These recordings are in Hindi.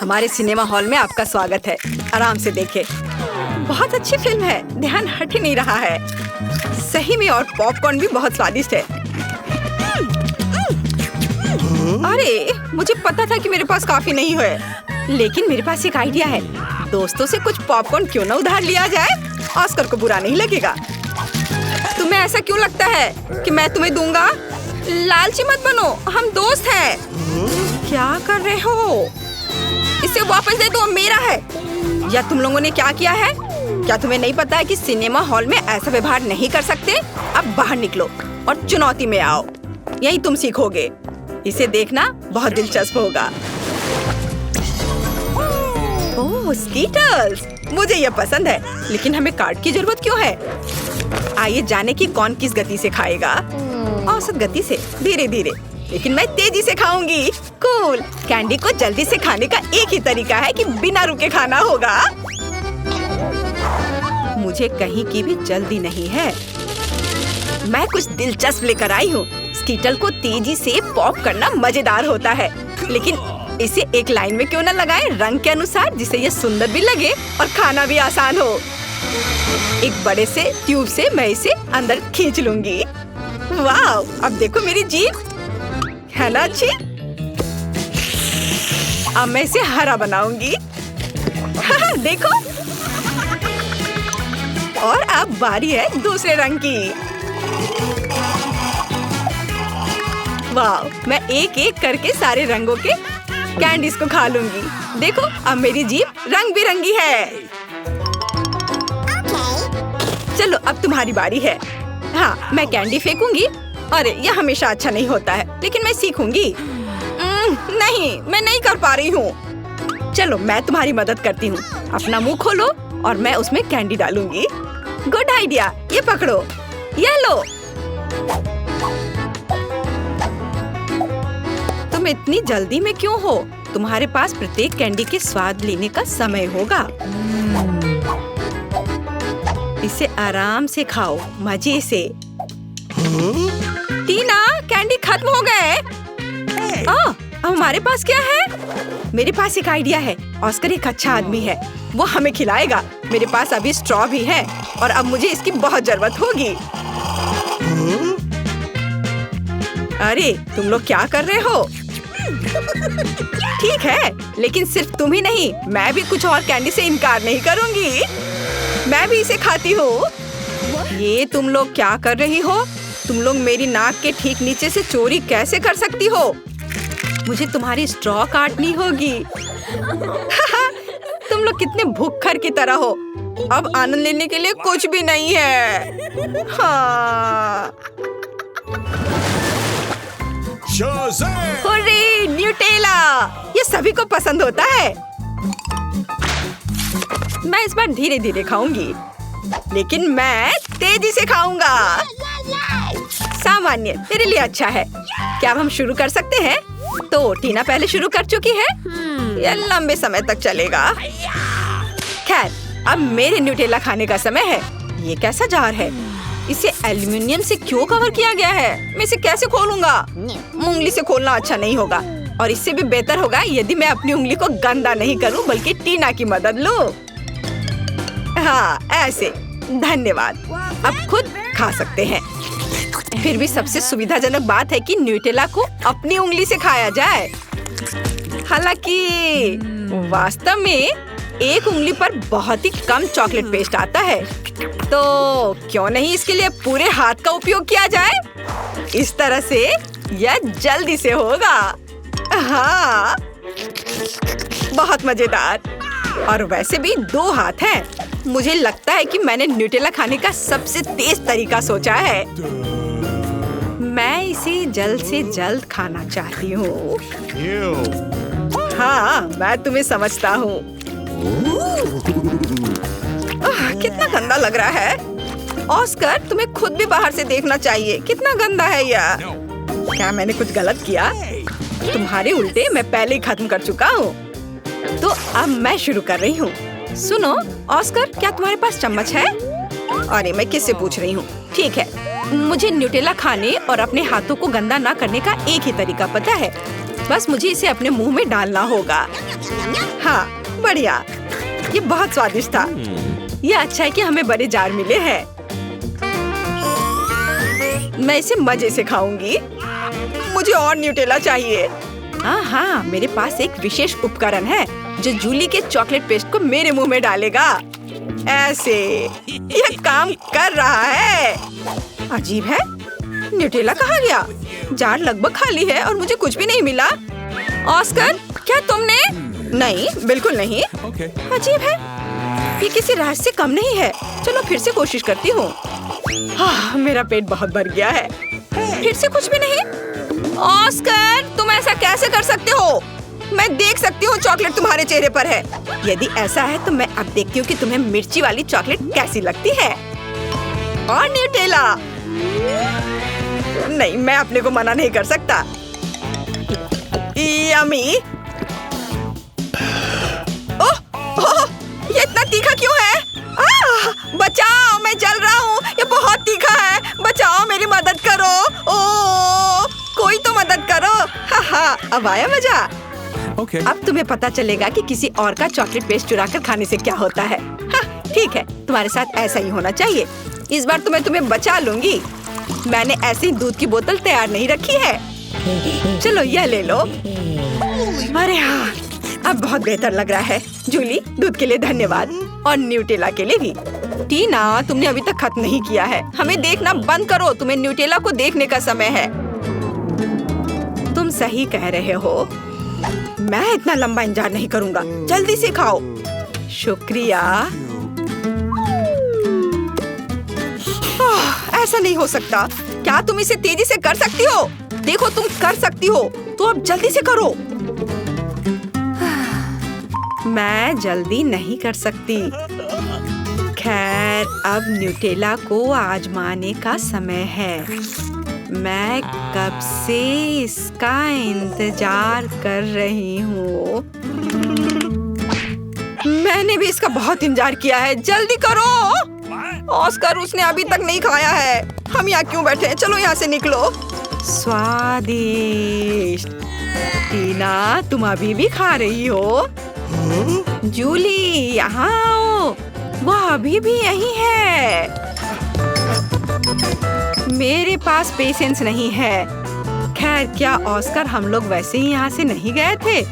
हमारे सिनेमा हॉल में आपका स्वागत है। आराम से देखें। बहुत अच्छी फिल्म है, ध्यान हट ही नहीं रहा है। सही में, और पॉपकॉर्न भी बहुत स्वादिष्ट है। अरे, मुझे पता था कि मेरे पास काफी नहीं है, लेकिन मेरे पास एक आइडिया है। दोस्तों से कुछ पॉपकॉर्न क्यों ना उधार लिया जाए? ऑस्कर को बुरा नहीं लगेगा। तुम्हें ऐसा क्यों लगता है कि मैं तुम्हें दूंगा? लालची मत बनो, हम दोस्त हैं। क्या कर रहे हो? इसे वापस दे दो, मेरा है। या तुम लोगों ने क्या किया है? क्या तुम्हें नहीं पता है कि सिनेमा हॉल में ऐसा व्यवहार नहीं कर सकते? अब बाहर निकलो और चुनौती में आओ, यही तुम सीखोगे। इसे देखना बहुत दिलचस्प होगा। ओह, स्कीटर्स, मुझे ये पसंद है, लेकिन हमें कार्ड की जरूरत क्यों है? आइए जाने कि कौन किस गति से खाएगा। औसत गति से, धीरे धीरे, लेकिन मैं तेजी से खाऊंगी। कूल। कैंडी को जल्दी से खाने का एक ही तरीका है कि बिना रुके खाना होगा। मुझे कहीं की भी जल्दी नहीं है। मैं कुछ दिलचस्प लेकर आई हूँ। स्कीटल को तेजी से पॉप करना मजेदार होता है, लेकिन इसे एक लाइन में क्यों न लगाएं, रंग के अनुसार, जिससे ये सुंदर भी लगे और खाना भी आसान हो। एक बड़े से ट्यूब से मैं इसे अंदर खींच लूंगी। वाह! अब देखो मेरी जीभ, है ना अच्छी? अब मैं इसे हरा बनाऊंगी। देखो। और अब बारी है दूसरे रंग की। वाह! मैं एक एक करके सारे रंगों के कैंडीज को खा लूंगी। देखो, अब मेरी जीभ रंग बिरंगी है। चलो, अब तुम्हारी बारी है। हाँ, मैं कैंडी फेंकूंगी। अरे, यह हमेशा अच्छा नहीं होता है, लेकिन मैं सीखूंगी। नहीं, मैं नहीं कर पा रही हूँ। चलो, मैं तुम्हारी मदद करती हूँ। अपना मुंह खोलो और मैं उसमें कैंडी डालूंगी। Good idea. ये पकड़ो, ये लो। तुम इतनी जल्दी में क्यों हो? तुम्हारे पास प्रत्येक कैंडी के स्वाद लेने का समय होगा। इसे आराम से खाओ, मजे से। टीना, कैंडी खत्म हो गए। अब हमारे पास क्या है? मेरे पास एक आइडिया है। ऑस्कर एक अच्छा आदमी है, वो हमें खिलाएगा। मेरे पास अभी स्ट्रॉ भी है और अब मुझे इसकी बहुत जरूरत होगी। अरे, तुम लोग क्या कर रहे हो? ठीक है, लेकिन सिर्फ तुम ही नहीं, मैं भी कुछ और कैंडी से इनकार नहीं करूंगी। मैं भी इसे खाती हूँ। ये तुम लोग क्या कर रही हो? तुम लोग मेरी नाक के ठीक नीचे से चोरी कैसे कर सकती हो? मुझे तुम्हारी स्ट्रॉ काटनी होगी। तुम लोग कितने भुक्खड़ की तरह हो। अब आनंद लेने के लिए कुछ भी नहीं है। हाँ। Hurray, Nutella! ये सभी को पसंद होता है। मैं इस बार धीरे धीरे खाऊंगी, लेकिन मैं तेजी से खाऊंगा। सामान्य मेरे लिए अच्छा है। क्या अब हम शुरू कर सकते हैं? तो टीना पहले शुरू कर चुकी है। यह लंबे समय तक चलेगा। खैर, अब मेरे न्यूटेला खाने का समय है। ये कैसा जार है? इसे एल्युमिनियम से क्यों कवर किया गया है? मैं इसे कैसे खोलूंगा? उंगली से खोलना अच्छा नहीं होगा, और इससे भी बेहतर होगा यदि मैं अपनी उंगली को गंदा नहीं करूं, बल्कि टीना की मदद लूं। हाँ, ऐसे। धन्यवाद। अब खुद खा सकते हैं। फिर भी सबसे सुविधाजनक बात है कि न्यूटेला को अपनी उंगली से खाया जाए। हालांकि वास्तव में एक उंगली पर बहुत ही कम चॉकलेट पेस्ट आता है, तो क्यों नहीं इसके लिए पूरे हाथ का उपयोग किया जाए? इस तरह से यह जल्दी से होगा। हाँ, बहुत मजेदार। और वैसे भी 2 हाथ हैं। मुझे लगता है कि मैंने न्यूटेला खाने का सबसे तेज तरीका सोचा है। मैं इसे जल्द से जल्द खाना चाहती हूँ। हाँ, मैं तुम्हें समझता हूँ। कितना गंदा लग रहा है। ऑस्कर, तुम्हें खुद भी बाहर से देखना चाहिए। कितना गंदा है यह। क्या मैंने कुछ गलत किया? तुम्हारे उल्टे मैं पहले ही खत्म कर चुका हूँ। तो अब मैं शुरू कर रही हूँ। सुनो ऑस्कर, क्या तुम्हारे पास चम्मच है? अरे, मैं किससे पूछ रही हूँ? ठीक है, मुझे न्यूटेला खाने और अपने हाथों को गंदा ना करने का एक ही तरीका पता है। बस मुझे इसे अपने मुंह में डालना होगा। हाँ, बढ़िया। ये बहुत स्वादिष्ट था। ये अच्छा है कि हमें बड़े जार मिले हैं। मैं इसे मजे से खाऊंगी। मुझे और न्यूटेला चाहिए। हाँ, मेरे पास एक विशेष उपकरण है जो जूली के चॉकलेट पेस्ट को मेरे मुंह में डालेगा। ऐसे यह काम कर रहा है। अजीब है, न्यूटेला कहाँ गया? जार लगभग खाली है और मुझे कुछ भी नहीं मिला। ऑस्कर, क्या तुमने? नहीं, बिल्कुल नहीं। अजीब है, ये किसी राज से कम नहीं है। चलो फिर से कोशिश करती हूँ। मेरा पेट बहुत भर गया है। फिर से कुछ भी नहीं। ऑस्कर, तुम ऐसा कैसे कर सकते हो? मैं देख सकती हूँ चॉकलेट तुम्हारे चेहरे पर है। यदि ऐसा है तो मैं अब देखती हूँ कि तुम्हें मिर्ची वाली चॉकलेट कैसी लगती है। और न्यूटेला। नहीं, मैं अपने को मना नहीं कर सकता। यम्मी। ओह, ये इतना तीखा क्यों है? बचाओ, मैं जल रहा हूँ। ये बहुत तीखा है। बचाओ, मेरी मदद करो। ओह, कोई तो मदद करो। अब आया मजा। अब तुम्हें पता चलेगा कि किसी और का चॉकलेट पेस्ट चुराकर खाने से क्या होता है। ठीक है, तुम्हारे साथ ऐसा ही होना चाहिए। इस बार तो मैं तुम्हें बचा लूंगी। मैंने ऐसे ही दूध की बोतल तैयार नहीं रखी है। चलो यह ले लो। अरे हाँ, अब बहुत बेहतर लग रहा है। जूली, दूध के लिए धन्यवाद और न्यूटेला के लिए भी। टीना, तुमने अभी तक खत्म नहीं किया है। हमें देखना बंद करो। तुम्हें न्यूटेला को देखने का समय है। तुम सही कह रहे हो। मैं इतना लंबा इंतजार नहीं करूंगा। जल्दी से खाओ। शुक्रिया। ऐसा नहीं हो सकता। क्या तुम इसे तेजी से कर सकती हो? देखो, तुम कर सकती हो। तो अब जल्दी से करो। मैं जल्दी नहीं कर सकती। खैर, अब न्यूटेला को आजमाने का समय है। मैं कब से इसका इंतजार कर रही हूँ। मैंने भी इसका बहुत इंतजार किया है। जल्दी करो। ऑस्कर, उसने अभी तक नहीं खाया है। हम यहाँ क्यों बैठे हैं? चलो यहाँ से निकलो। स्वादिष्ट। टीना, तुम अभी भी खा रही हो? जूली, यहाँ आओ। वह अभी भी यही है। मेरे पास पेशेंस नहीं है। खैर, क्या ऑस्कर, हम लोग वैसे ही यहाँ से नहीं गए थे?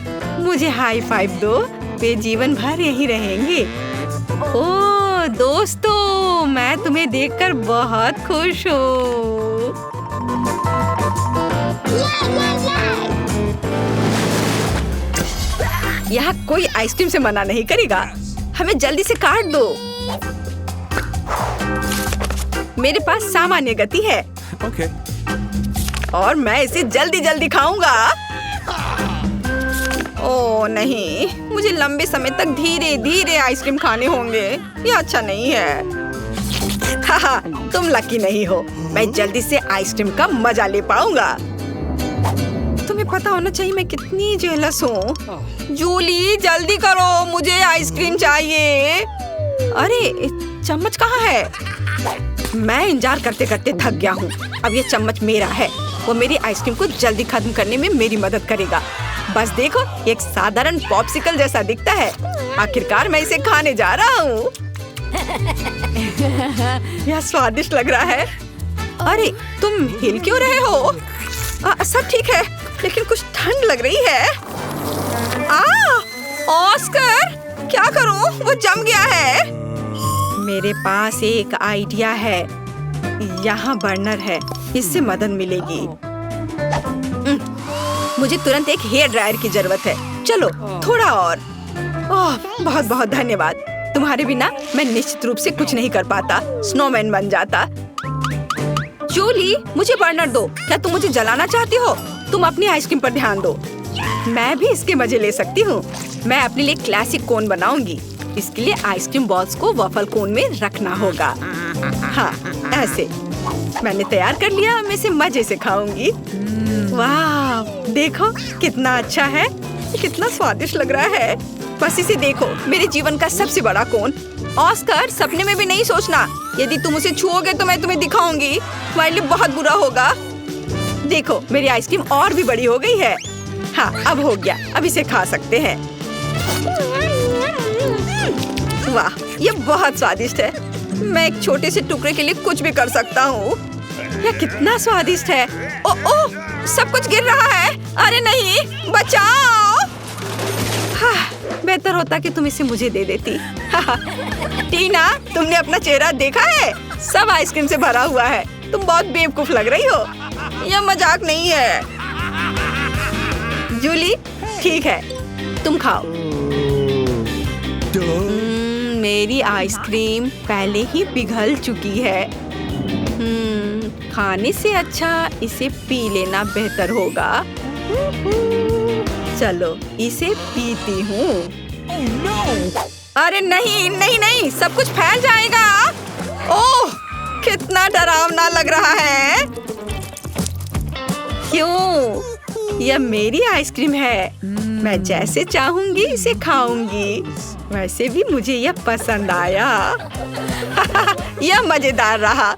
मुझे हाई फाइव दो। वे जीवन भर यहीं रहेंगे। ओह दोस्तों, मैं तुम्हें देखकर बहुत खुश हूँ। यहाँ कोई आइसक्रीम से मना नहीं करेगा। हमें जल्दी से काट दो। मेरे पास सामान्य गति है। और मैं इसे जल्दी जल्दी खाऊंगा। ओह नहीं, मुझे लंबे समय तक धीरे धीरे आइसक्रीम खाने होंगे। ये अच्छा नहीं है। हाहा, तुम लकी नहीं हो। मैं जल्दी से आइसक्रीम का मजा ले पाऊंगा। तुम्हें पता होना चाहिए मैं कितनी जेलस हूँ। जूली, जल्दी करो, मुझे आइसक्रीम चाहिए। अरे, चम्मच कहाँ है? मैं इंतजार करते करते थक गया हूँ। अब ये चम्मच मेरा है। वो मेरी आइसक्रीम को जल्दी खत्म करने में मेरी मदद करेगा। बस देखो, एक साधारण पॉप्सिकल जैसा दिखता है। आखिरकार मैं इसे खाने जा रहा हूँ। यह स्वादिष्ट लग रहा है। अरे, तुम हिल क्यों रहे हो? सब ठीक है, लेकिन कुछ ठंड लग रही है। ऑस्कर, क्या करूं? वो जम गया है। मेरे पास एक आइडिया है। यहाँ बर्नर है, इससे मदद मिलेगी। मुझे तुरंत एक हेयर ड्रायर की जरूरत है। चलो, थोड़ा और। ओह, बहुत बहुत धन्यवाद। तुम्हारे बिना मैं निश्चित रूप से कुछ नहीं कर पाता। स्नोमैन बन जाता। जूली, मुझे बर्नर दो। क्या तुम मुझे जलाना चाहती हो? तुम अपनी आइसक्रीम पर ध्यान दो। मैं भी इसके मजे ले सकती हूँ। मैं अपने लिए क्लासिक कोन बनाऊंगी। इसके लिए आइसक्रीम बॉल्स को वॉफल कोन में रखना होगा। हाँ, ऐसे। मैंने तैयार कर लिया। मैं इसे मजे से खाऊंगी। वाह, देखो कितना अच्छा है। कितना स्वादिष्ट लग रहा है। बस इसे देखो, मेरे जीवन का सबसे बड़ा कोन। ऑस्कर, सपने में भी नहीं सोचना। यदि तुम उसे छुओगे तो मैं तुम्हें दिखाऊंगी। तुम्हारे लिए बहुत बुरा होगा। देखो, मेरी आइसक्रीम और भी बड़ी हो गई है। हाँ, अब हो गया। अब इसे खा सकते हैं। वाह, ये बहुत स्वादिष्ट है। मैं एक छोटे से टुकड़े के लिए कुछ भी कर सकता हूँ। यह कितना स्वादिष्ट है। ओ, सब कुछ गिर रहा है। अरे नहीं, बचाओ। बेहतर होता कि तुम इसे मुझे दे देती। टीना, तुमने अपना चेहरा देखा है? सब आइसक्रीम से भरा हुआ है। तुम बहुत बेवकूफ लग रही हो। यह मजाक नहीं है। जूली, ठीक है, तुम खाओ। मेरी आइसक्रीम पहले ही पिघल चुकी है। खाने से अच्छा इसे पी लेना बेहतर होगा। चलो, इसे पीती हूँ। अरे नहीं नहीं नहीं, सब कुछ फैल जाएगा। ओह, कितना डरावना लग रहा है। क्यों? यह मेरी आइसक्रीम है। मैं जैसे चाहूंगी इसे खाऊंगी। वैसे भी मुझे यह पसंद आया। यह मजेदार रहा।